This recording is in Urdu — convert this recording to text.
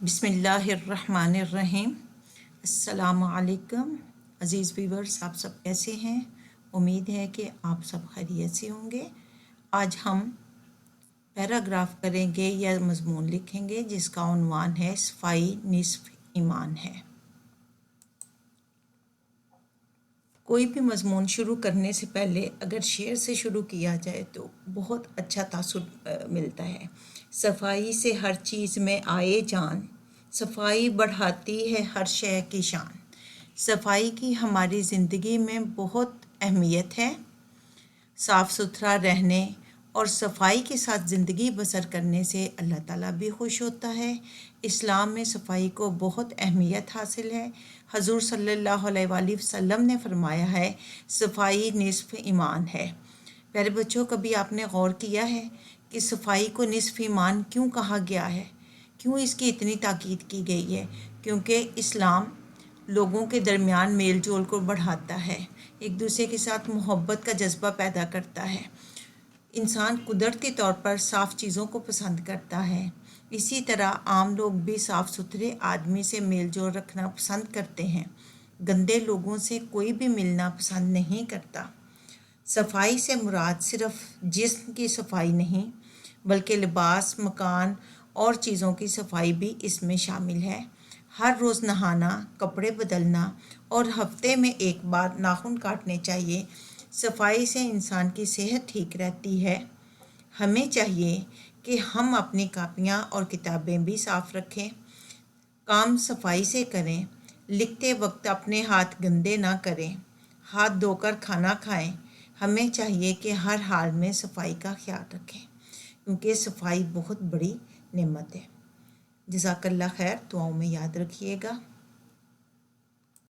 بسم اللہ الرحمن الرحیم۔ السلام علیکم عزیز ویورز، آپ سب کیسے ہیں؟ امید ہے کہ آپ سب خیریت سے ہوں گے۔ آج ہم پیراگراف کریں گے یا مضمون لکھیں گے جس کا عنوان ہے صفائی نصف ایمان ہے۔ کوئی بھی مضمون شروع کرنے سے پہلے اگر شعر سے شروع کیا جائے تو بہت اچھا تاثر ملتا ہے۔ صفائی سے ہر چیز میں آئے جان، صفائی بڑھاتی ہے ہر شے کی شان۔ صفائی کی ہماری زندگی میں بہت اہمیت ہے۔ صاف ستھرا رہنے اور صفائی کے ساتھ زندگی بسر کرنے سے اللہ تعالیٰ بھی خوش ہوتا ہے۔ اسلام میں صفائی کو بہت اہمیت حاصل ہے۔ حضور صلی اللہ علیہ وآلہ وسلم نے فرمایا ہے صفائی نصف ایمان ہے۔ پیارے بچوں، کبھی آپ نے غور کیا ہے کہ صفائی کو نصف ایمان کیوں کہا گیا ہے؟ کیوں اس کی اتنی تاکید کی گئی ہے؟ کیونکہ اسلام لوگوں کے درمیان میل جول کو بڑھاتا ہے، ایک دوسرے کے ساتھ محبت کا جذبہ پیدا کرتا ہے۔ انسان قدرتی طور پر صاف چیزوں کو پسند کرتا ہے، اسی طرح عام لوگ بھی صاف ستھرے آدمی سے میل جول رکھنا پسند کرتے ہیں، گندے لوگوں سے کوئی بھی ملنا پسند نہیں کرتا۔ صفائی سے مراد صرف جسم کی صفائی نہیں بلکہ لباس، مکان اور چیزوں کی صفائی بھی اس میں شامل ہے۔ ہر روز نہانا، کپڑے بدلنا اور ہفتے میں ایک بار ناخن کاٹنے چاہیے۔ صفائی سے انسان کی صحت ٹھیک رہتی ہے۔ ہمیں چاہیے کہ ہم اپنی کاپیاں اور کتابیں بھی صاف رکھیں، کام صفائی سے کریں، لکھتے وقت اپنے ہاتھ گندے نہ کریں، ہاتھ دھو کر کھانا کھائیں۔ ہمیں چاہیے کہ ہر حال میں صفائی کا خیال رکھیں کیونکہ صفائی بہت بڑی نعمت ہے۔ جزاک اللہ خیر، دعاؤں میں یاد رکھیے گا۔